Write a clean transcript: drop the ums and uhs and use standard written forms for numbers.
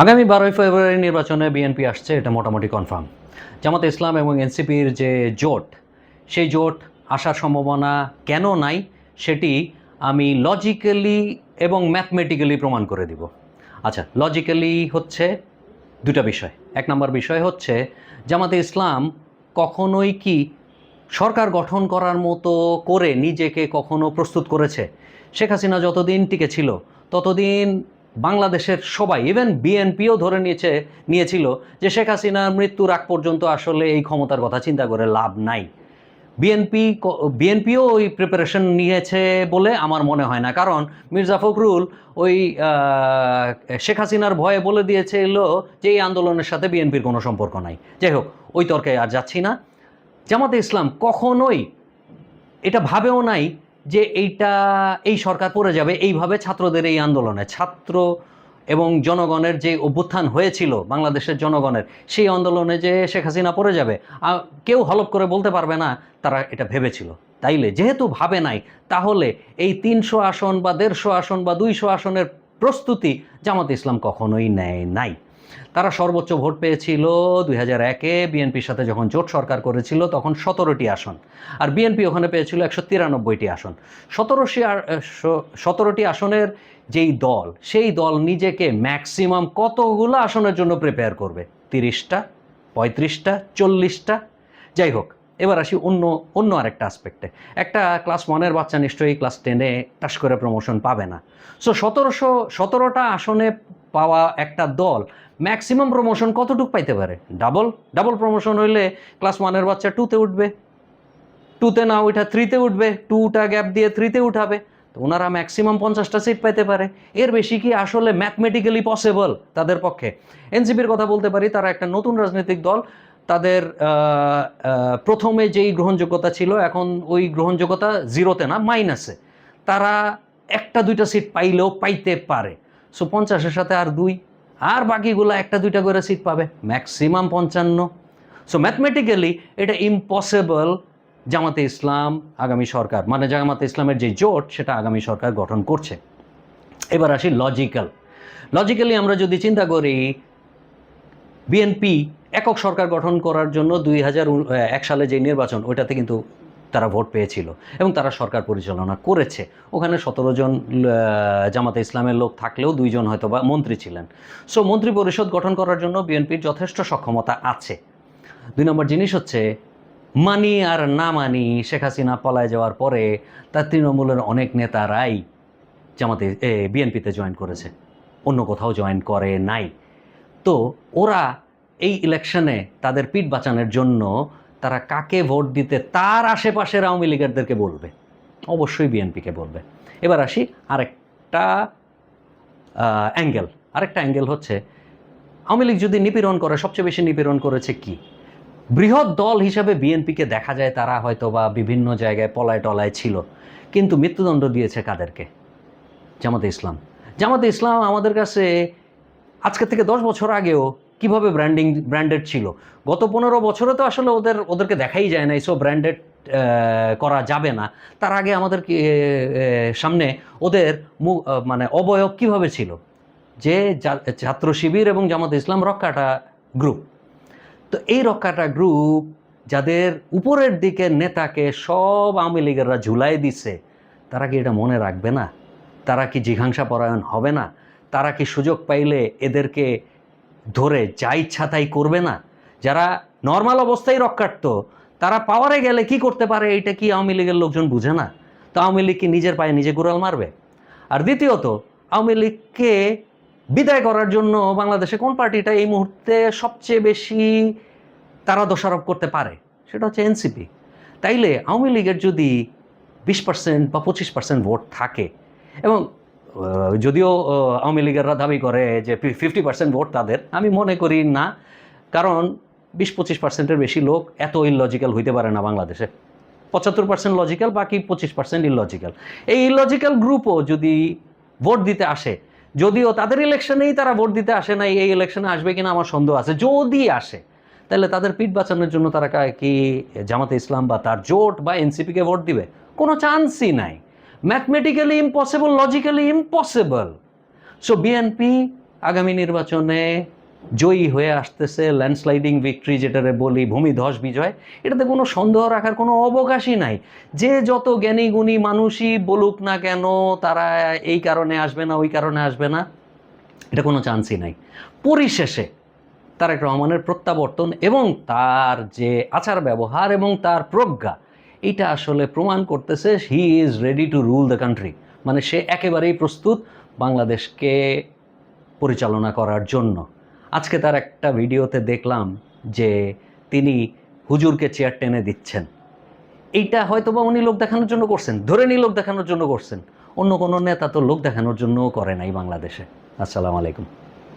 আগামী 12ই ফেব্রুয়ারি নির্বাচনে বিএনপি আসছে, এটা মোটামুটি কনফার্ম। জামাতে ইসলাম এবং এনসিপির যে জোট, সেই জোট আসার সম্ভাবনা কেন নাই সেটি আমি লজিক্যালি এবং ম্যাথমেটিক্যালি প্রমাণ করে দিব। আচ্ছা, লজিক্যালি হচ্ছে দুটা বিষয়। এক নম্বর বিষয় হচ্ছে জামাতে ইসলাম কখনোই কি সরকার গঠন করার মতো করে নিজেকে কখনো প্রস্তুত করেছে? শেখ হাসিনা যতদিন টিকে ছিল ততদিন বাংলাদেশের সবাই, ইভেন বিএনপিও ধরে নিয়েছিল যে শেখ হাসিনার মৃত্যুর আগ পর্যন্ত আসলে এই ক্ষমতার কথা চিন্তা করে লাভ নাই। বিএনপিও ওই প্রিপারেশন নিয়েছে বলে আমার মনে হয় না, কারণ মির্জা ফখরুল ওই শেখ হাসিনার ভয়ে বলে দিয়েছিল যে এই আন্দোলনের সাথে বিএনপির কোনো সম্পর্ক নাই। যাই হোক, ওই তর্কে আর যাচ্ছি না। জামাতে ইসলাম কখনোই এটা ভাবেও নাই যে এই সরকার পড়ে যাবে এইভাবে। ছাত্রদের এই আন্দোলনে, ছাত্র এবং জনগণের যে অভ্যুত্থান হয়েছিল বাংলাদেশের জনগণের, সেই আন্দোলনে যে শেখ হাসিনা পড়ে যাবে কেউ হলফ করে বলতে পারবে না তারা এটা ভেবেছিল। তাইলে যেহেতু ভাবে নাই, তাহলে এই 300 আসন বা 150 আসন বা 200 আসনের প্রস্তুতি জামাতে ইসলাম কখনোই নেয় নাই। তারা সর্বোচ্চ ভোট পেয়েছিল 2001-এ বিএনপির সাথে যখন জোট সরকার করেছিল, তখন 17টি আসন, আর বিএনপি ওখানে পেয়েছিল 193টি আসন। 17টি আসনের যেই দল, সেই দল নিজেকে ম্যাক্সিমাম কতগুলো আসনের জন্য প্রিপেয়ার করবে? 30টা, 35টা, 40টা? যাই হোক, এবার আসি অন্য আরেকটা আসপেক্টে। একটা ক্লাস 1-এর বাচ্চা নিশ্চয়ই ক্লাস 10-এ টাস করে প্রমোশন পাবে না। সো 17টা আসনে পাওয়া একটা দল ম্যাক্সিমাম প্রমোশন কতটুকু পাইতে পারে? ডাবল প্রমোশন হইলে ক্লাস 1-এর বাচ্চা 2-তে উঠবে, 2-তে না উঠা 3-তে উঠবে, 2টা গ্যাপ দিয়ে 3-তে উঠাবে। তো ওনারা ম্যাক্সিমাম 50টা সিট পাইতে পারে। এর বেশি কি আসলে ম্যাথমেটিক্যালি পসিবল তাদের পক্ষে? এনসিপির কথা বলতে পারি, তারা একটা নতুন রাজনৈতিক দল। তাদের প্রথমে যেই গ্রহণযোগ্যতা ছিল, এখন ওই গ্রহণযোগ্যতা জিরোতে না, মাইনাসে। তারা 1-2টা সিট পাইলেও পাইতে পারে। সো 50-এর সাথে আর 2, আর বাকিগুলো 1-2টা করে সিট পাবে, ম্যাক্সিমাম 55। সো ম্যাথমেটিক্যালি এটা ইম্পসিবল জামাতে ইসলাম আগামী সরকার, মানে জামাতে ইসলামের যে জোট, সেটা আগামী সরকার গঠন করছে। এবার আসি লজিক্যালি আমরা যদি চিন্তা করি, বিএনপি একক সরকার গঠন করার জন্য 2001 সালে যে নির্বাচন, ওইটাতে কিন্তু তারা ভোট পেয়েছিল এবং তারা সরকার পরিচালনা করেছে। ওখানে 17 জন জামাতে ইসলামের লোক থাকলেও 2 জন হয়তো বা মন্ত্রী ছিলেন। সো মন্ত্রী পরিষদ গঠন করার জন্য বিএনপির যথেষ্ট সক্ষমতা আছে। 2 নম্বর জিনিস হচ্ছে, মানি আর না মানি, শেখ হাসিনা পলায় যাওয়ার পরে তার তৃণমূলের অনেক নেতারাই বিএনপিতে জয়েন করেছে, অন্য কোথাও জয়েন করে নাই। তো ওরা এই ইলেকশনে তাদের পিঠ বাঁচানোর জন্য তারা কাকে ভোট দিতে তার আশেপাশের আওয়ামী লীগারদেরকে বলবে, অবশ্যই বিএনপিকে বলবে। এবার আসি আরেকটা অ্যাঙ্গেল হচ্ছে, আওয়ামী লীগ যদি নিপীড়ন করে, সবচেয়ে বেশি নিপীড়ন করেছে কি? বৃহৎ দল হিসাবে বিএনপিকে দেখা যায় তারা হয়তো বা বিভিন্ন জায়গায় পলায় টলায় ছিল, কিন্তু মৃত্যুদণ্ড দিয়েছে কাদেরকে? জামাতে ইসলাম আমাদের কাছে আজকে থেকে 10 বছর আগেও কিভাবে ব্র্যান্ডেড ছিল, গত 15 বছরে তো আসলে ওদেরকে দেখাই যায় না, সো ব্র্যান্ডেড করা যাবে না। তার আগে আমাদের সামনে ওদের মানে অবয়ব কিভাবে ছিল, যে ছাত্র শিবির এবং জামাতে ইসলাম রক্ষাটা গ্রুপ। তো এই রক্ষাটা গ্রুপ যাদের উপরের দিকে নেতাকে সব আওয়ামী লীগেররা ঝুলাই দিছে, তারা কি এটা মনে রাখবে না? তারা কি জিঘাংসা পরায়ণ হবে না? তারা কি সুযোগ পাইলে এদেরকে ধরে যা ইচ্ছা তাই করবে না? যারা নর্মাল অবস্থায় রক্ষার্থ, তারা পাওয়ারে গেলে কি করতে পারে, এটা কি আওয়ামী লীগের লোকজন বুঝে না? তো আওয়ামী লীগ কি নিজের পায়ে নিজে কুড়াল মারবে? আর দ্বিতীয়ত, আওয়ামী লীগকে বিদায় করার জন্য বাংলাদেশে কোন পার্টিটা এই মুহূর্তে সবচেয়ে বেশি তারা দোষারোপ করতে পারে? সেটা হচ্ছে এনসিপি। তাইলে আওয়ামী লীগের যদি 20% বা 25% ভোট থাকে, এবং যদিও আওয়ামী লীগেররা দাবি করে যে 50% ভোট তাদের, আমি মনে করি না, কারণ 20-25%-এর বেশি লোক এত ইললজিক্যাল হইতে পারে না বাংলাদেশে। 75% লজিক্যাল, বাকি 25% ইললজিক্যাল। এই ইললজিক্যাল গ্রুপও যদি ভোট দিতে আসে, যদিও তাদের ইলেকশনেই তারা ভোট দিতে আসে না, এই ইলেকশনে আসবে কিনা আমার সন্দেহ আছে, যদি আসে তাহলে তাদের পিঠ বাঁচানোর জন্য তারা কি জামাতে ইসলাম বা তার জোট বা এনসিপিকে ভোট দিবে? কোনো চান্সই নাই। Mathematically impossible, logically impossible. So BNP আগামী নির্বাচনে জয়ী হয়ে আসতেছে, ল্যান্ডস্লাইডিং ভিক্টরি যেটারে বলি, ভূমিধস বিজয়, এটাতে কোনো সন্দেহ রাখার কোনো অবকাশই নাই। যে যত জ্ঞানী গুণী মানুষই বলুক না কেন তারা এই কারণে আসবে না, ওই কারণে আসবে না, এটা কোনো চান্সই নাই। পরিশেষে তারেক রহমানের প্রত্যাবর্তন এবং তার যে আচার ব্যবহার এবং তার প্রজ্ঞা, এটা আসলে প্রমাণ করতেছে he is ready to rule the country. মানে সে একেবারেই প্রস্তুত বাংলাদেশকে পরিচালনা করার জন্য। আজকে তার একটা ভিডিওতে দেখলাম যে তিনি হুজুরকে চেয়ার টেনে দিচ্ছেন। এইটা হয়তো বা উনি লোক দেখানোর জন্য করছেন, ধরে নি লোক দেখানোর জন্য করছেন। অন্য কোনো নেতা তো লোক দেখানোর জন্যও করে নাই বাংলাদেশে। আসসালামু আলাইকুম।